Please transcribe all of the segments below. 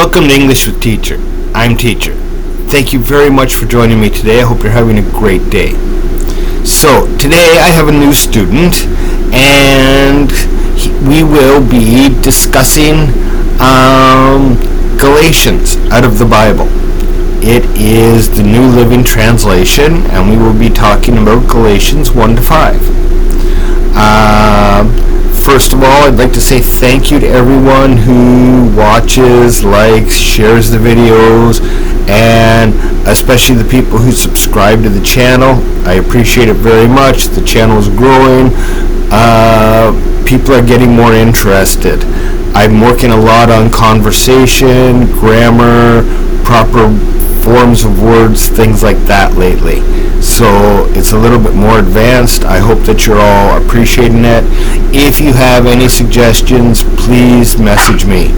Welcome to English with Teacher. I'm Teacher. Thank you very much for joining me today. I hope you're having a great day. So, today I have a new student, and we will be discussing Galatians out of the Bible. It is the New Living Translation, and we will be talking about Galatians 1 to 5. First of all, I'd like to say thank you to everyone who watches, likes, shares the videos, and especially the people who subscribe to the channel. I appreciate it very much. The channel is growing. People are getting more interested. I'm working a lot on conversation, grammar, proper forms of words, things like that lately. So it's a little bit more advanced. I hope that you're all appreciating it. If you have any suggestions, please message me.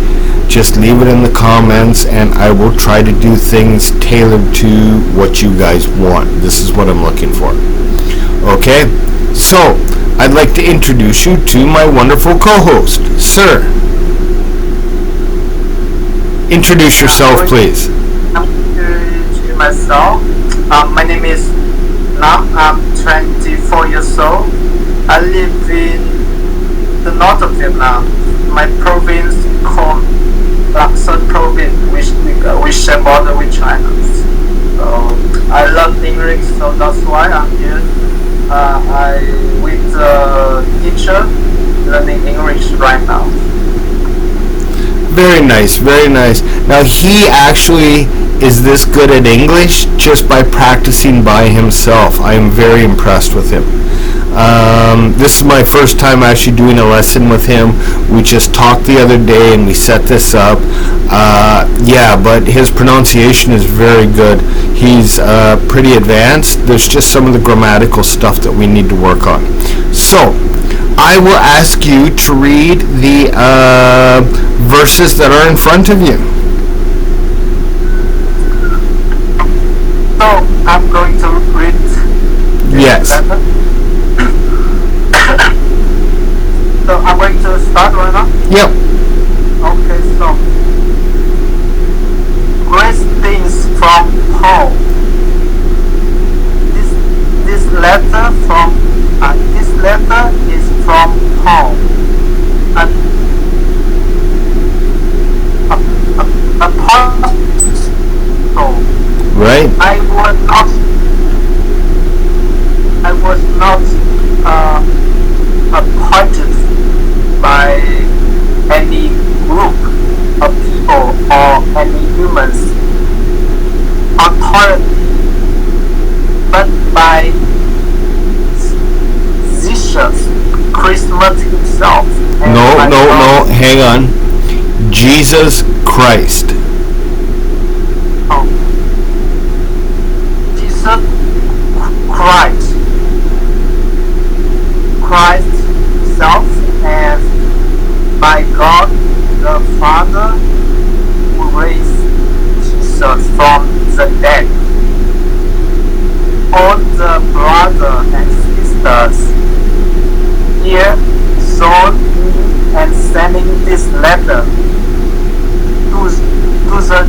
Just leave it in the comments and I will try to do things tailored to what you guys want. This is what I'm looking for. Okay? So, I'd like to introduce you to my wonderful co-host. Sir, introduce yourself, please. I'm introducing myself. My name is Nam. I'm 24 years old. I live in the north of Vietnam. My province called Lạc Sơn province, which share border with China. So I love English, so that's why I'm here. I with a teacher learning English right now. Very nice, very nice. Now he actually is this good at English just by practicing by himself. I am very impressed with him. This is my first time actually doing a lesson with him. We just talked the other day and we set this up. But his pronunciation is very good. He's pretty advanced. There's just some of the grammatical stuff that we need to work on. So, I will ask you to read the verses that are in front of you. So I'm going to read this Yes. letter. So I'm going to start right now? Yep. Okay, so greetings from Paul. This letter is from Paul, an apostle. Right. I was not appointed by any group of people or any humans authority, but by Jesus Christ himself. No, hang on. Jesus Christ. Oh. Jesus Christ himself, and by God the Father who raised Jesus from the dead. All the brothers and sisters here join me and sending this letter to the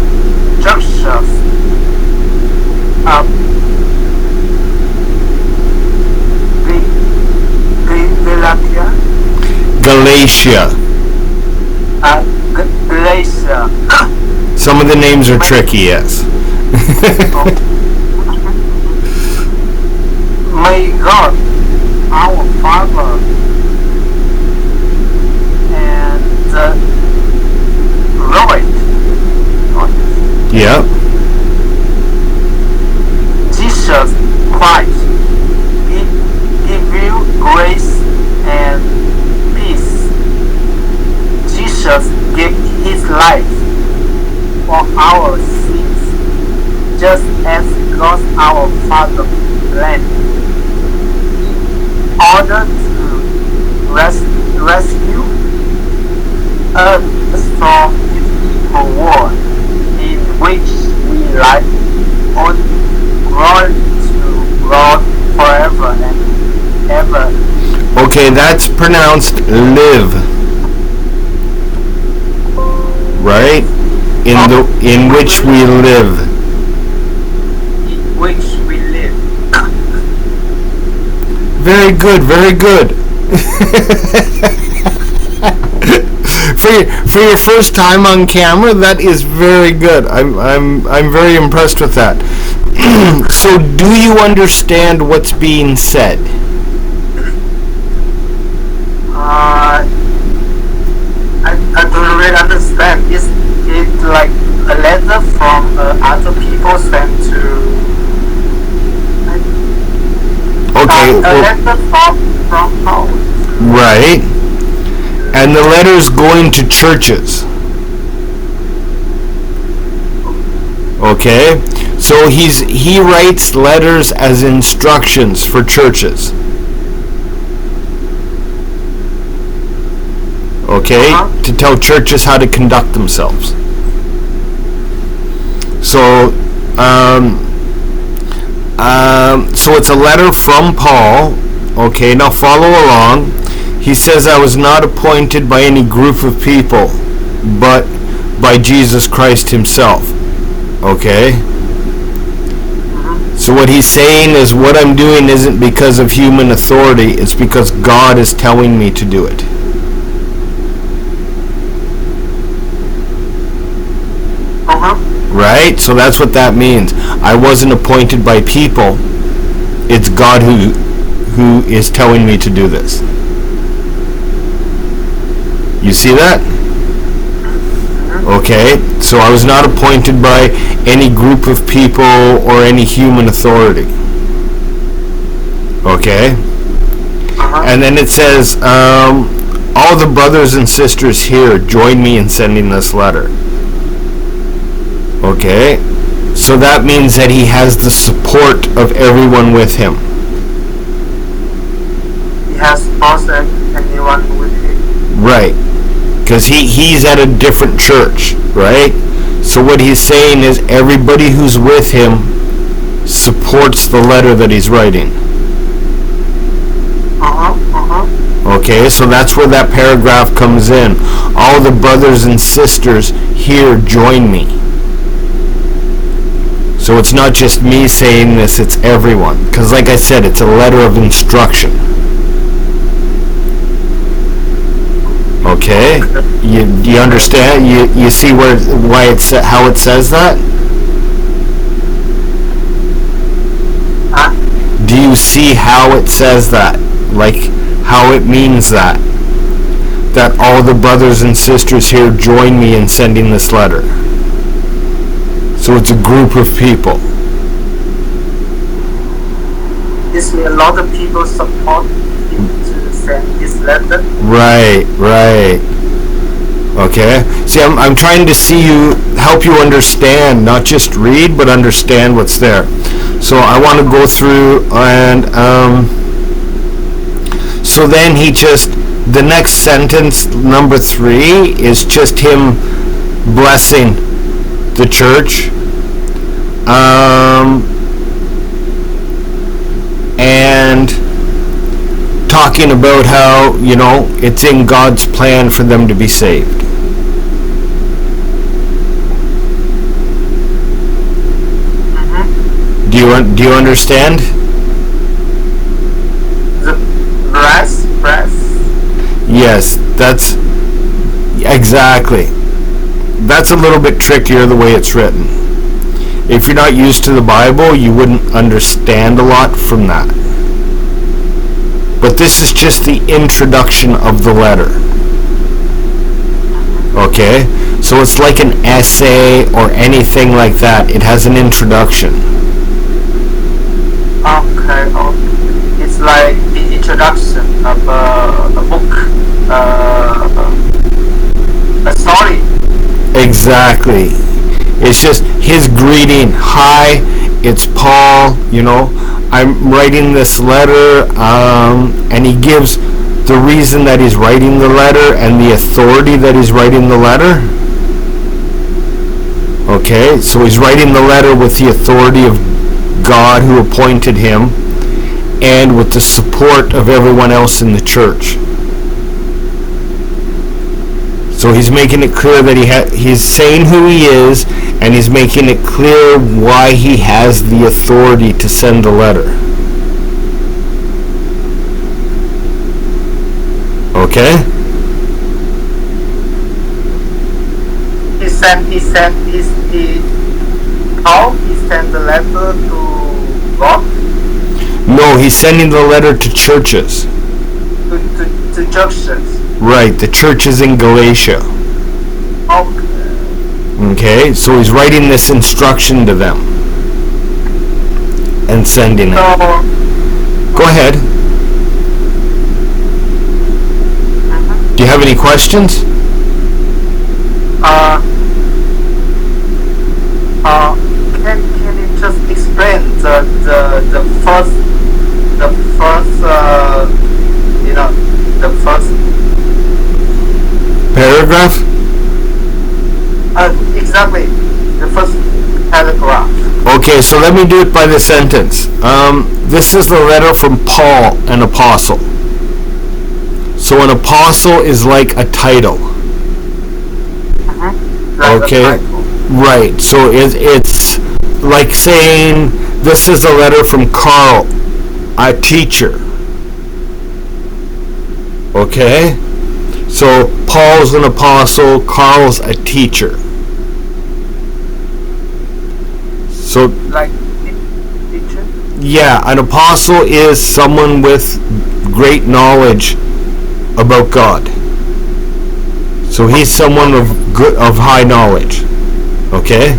churches of Galatia. Some of the names are tricky, yes. May God, our Father, and the Lord, Yep. Jesus Christ, give you grace and peace. Jesus gave his life for our sins, just as God our Father planned, in order to rescue us from this evil world in which we live. On glory to God forever and ever. Okay, that's pronounced live. Right? in which we live. In which we live. Very good, very good. For your first time on camera, that is very good. I'm very impressed with that. So, do you understand what's being said? I don't really understand. Is it like a letter from other people sent to? Okay. A letter from Paul. Right. And the letter's going to churches. Okay? So he writes letters as instructions for churches. Okay? To tell churches how to conduct themselves. So, so it's a letter from Paul. Okay, now follow along. He says, I was not appointed by any group of people, but by Jesus Christ himself. Okay? So what he's saying is, what I'm doing isn't because of human authority, it's because God is telling me to do it. Right? So that's what that means. I wasn't appointed by people. It's God who is telling me to do this. You see that? Okay, so I was not appointed by any group of people or any human authority. Okay? And then it says, all the brothers and sisters here join me in sending this letter. Okay? So that means that he has the support of everyone with him. He has also anyone with him. Right. Because he's at a different church, right? So what he's saying is everybody who's with him supports the letter that he's writing. Okay, so that's where that paragraph comes in. All the brothers and sisters here join me. So it's not just me saying this, it's everyone. Because like I said, it's a letter of instruction. Okay, you understand? You see how it says that? Do you see how it says that? Like how it means that? That all the brothers and sisters here join me in sending this letter. So it's a group of people. This means a lot of people support him to send this letter. Right. Okay. See, I'm trying to help you understand, not just read, but understand what's there. So I want to go through and so then the next sentence, number 3, is just him blessing the church. And talking about how, it's in God's plan for them to be saved. Do you understand? The brass? Yes, that's exactly. That's a little bit trickier the way it's written. If you're not used to the Bible, you wouldn't understand a lot from that. But this is just the introduction of the letter. Okay? So it's like an essay or anything like that. It has an introduction. Okay. It's like the introduction of a book, a story. Exactly. It's just his greeting. Hi, it's Paul, I'm writing this letter, and he gives the reason that he's writing the letter and the authority that he's writing the letter. Okay, so he's writing the letter with the authority of God who appointed him and with the support of everyone else in the church. So he's making it clear that he's saying who he is, and he's making it clear why he has the authority to send the letter. Okay? He sent the letter to God? No, he's sending the letter to churches. To churches. Right, the churches in Galatia. Okay, so he's writing this instruction to them and sending it. Go ahead. Do you have any questions? Can you just explain the first paragraph? Exactly, the first paragraph. Okay, so let me do it by the sentence. This is the letter from Paul, an apostle. So an apostle is like a title. Like okay, right. So it's like saying this is a letter from Carl, a teacher. Okay? So Paul's an apostle, Carl's a teacher. So like teacher? Yeah, an apostle is someone with great knowledge about God. So he's someone of high knowledge. Okay?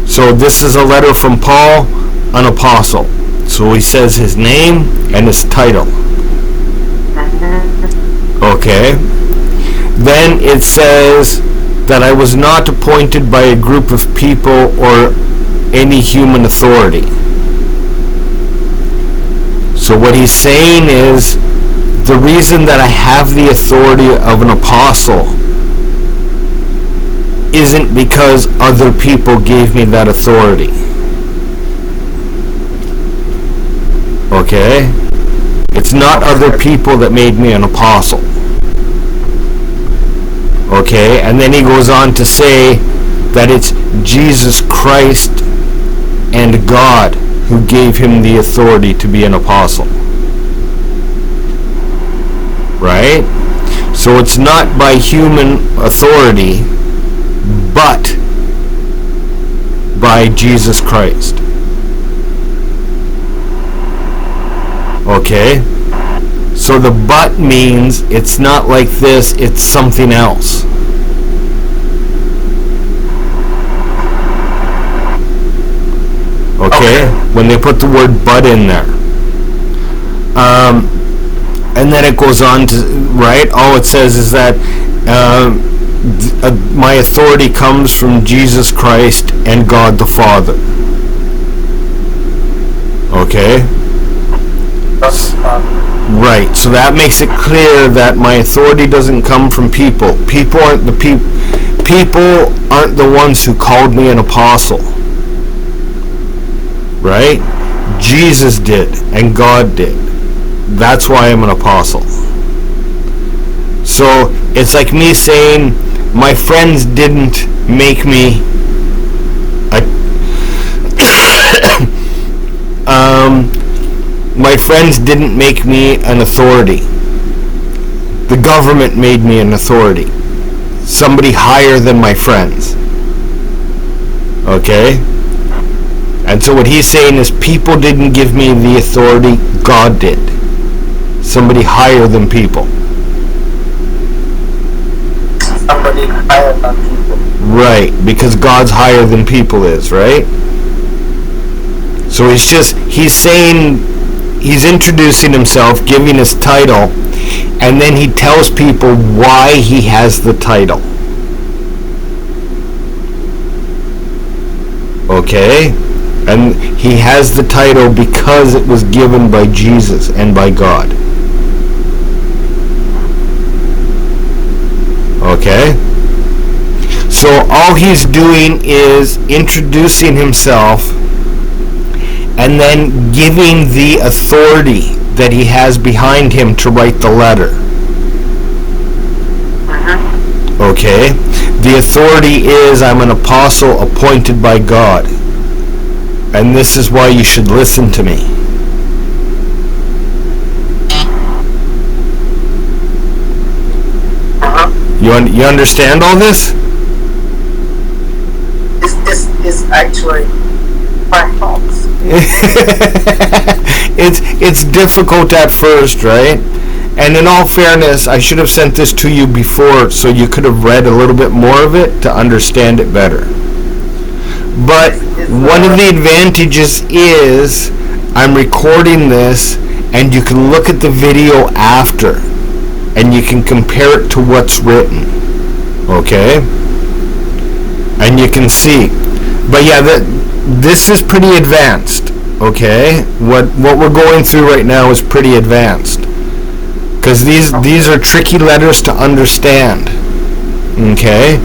So this is a letter from Paul, an apostle. So he says his name and his title. Okay? Then it says that I was not appointed by a group of people or any human authority. So what he's saying is the reason that I have the authority of an apostle isn't because other people gave me that authority. Okay? It's not other people that made me an apostle. Okay? And then he goes on to say that it's Jesus Christ and God who gave him the authority to be an apostle. Right? So it's not by human authority, but by Jesus Christ. Okay? So the but means it's not like this, it's something else. Okay? When they put the word but in there. And then it goes on to, right? All it says is that my authority comes from Jesus Christ and God the Father. Okay? Right. So that makes it clear that my authority doesn't come from people. People aren't the ones who called me an apostle. Right? Jesus did and God did. That's why I'm an apostle. So it's like me saying my friends didn't make me my friends didn't make me an authority. The government made me an authority. Somebody higher than my friends. Okay? And so what he's saying is people didn't give me the authority, God did. Somebody higher than people. Somebody higher than people. Right, because God's higher than people is, right? So he's saying, he's introducing himself, giving his title, and then he tells people why he has the title. Okay? And he has the title because it was given by Jesus and by God. Okay? So all he's doing is introducing himself and then giving the authority that he has behind him to write the letter. Okay? The authority is I'm an apostle appointed by God. And this is why you should listen to me. You understand all this? This is actually quite hard. It's difficult at first, right? And in all fairness, I should have sent this to you before so you could have read a little bit more of it to understand it better. But one of the advantages is I'm recording this and you can look at the video after and you can compare it to what's written. Okay? And you can see. But yeah, this is pretty advanced. Okay? What we're going through right now is pretty advanced. Because these are tricky letters to understand. Okay?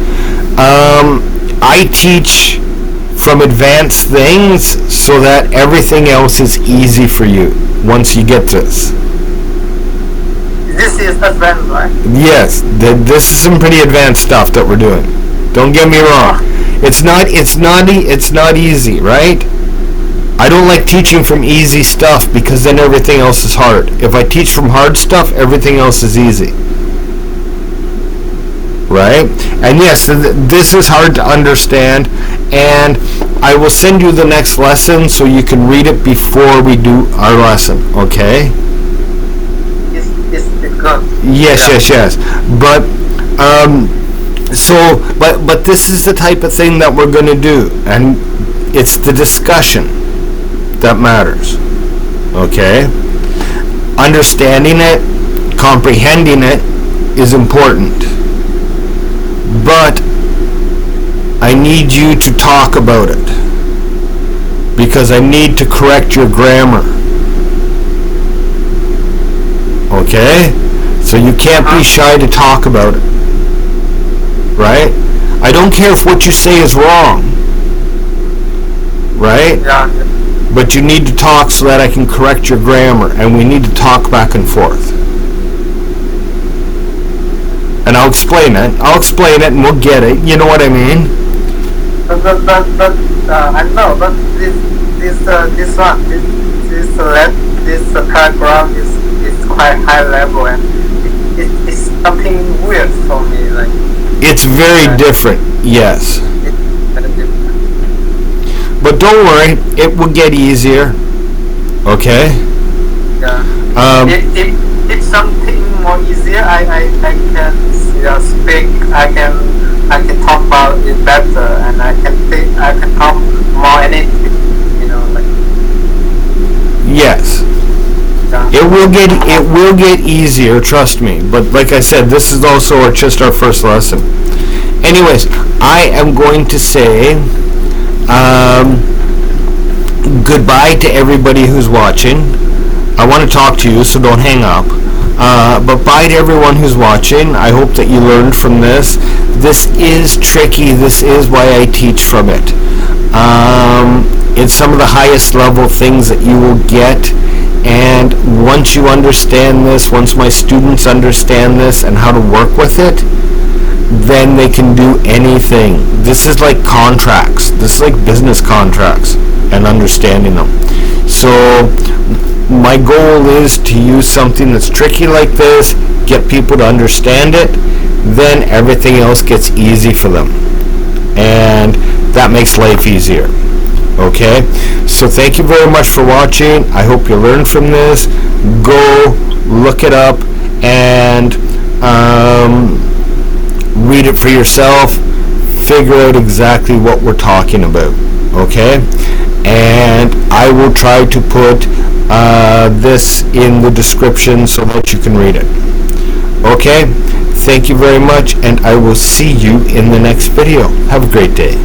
I teach from advanced things so that everything else is easy for you once you get this. This is advanced, right? Yes, this is some pretty advanced stuff that we're doing. Don't get me wrong. It's not easy, right? I don't like teaching from easy stuff because then everything else is hard. If I teach from hard stuff, everything else is easy. Right? And yes, this is hard to understand, and I will send you the next lesson so you can read it before we do our lesson, okay? It's good. Yes. But this is the type of thing that we're going to do, and it's the discussion that matters, okay? Understanding it, comprehending it is important, but I need you to talk about it because I need to correct your grammar, okay? So you can't be shy to talk about it, right? I don't care if what you say is wrong, right? Yeah. But you need to talk so that I can correct your grammar, and we need to talk back and forth. And I'll explain it, and we'll get it. You know what I mean? But I know. But this paragraph is quite high level, and it's something weird for me. Like it's very different. Yes. It's very different. But don't worry, it will get easier. Okay? Yeah. If something more easier, I can speak. I can talk about it better, and I can talk more anything. You know, like. Yes. Yeah. It will get easier, trust me. But like I said, this is also just our first lesson. Anyways, I am going to say goodbye to everybody who's watching. I want to talk to you, so don't hang up. But bye to everyone who's watching. I hope that you learned from this. This is tricky. This is why I teach from it. It's some of the highest level things that you will get. And once you understand this, once my students understand this and how to work with it, then they can do anything. This is like contracts. This is like business contracts and understanding them. So my goal is to use something that's tricky like this, get people to understand it, then everything else gets easy for them. And that makes life easier. Okay? So thank you very much for watching. I hope you learned from this. Go look it up and read it for yourself. Figure out exactly what we're talking about. Okay? And I will try to put this in the description so that you can read it. Okay? Thank you very much, and I will see you in the next video. Have a great day.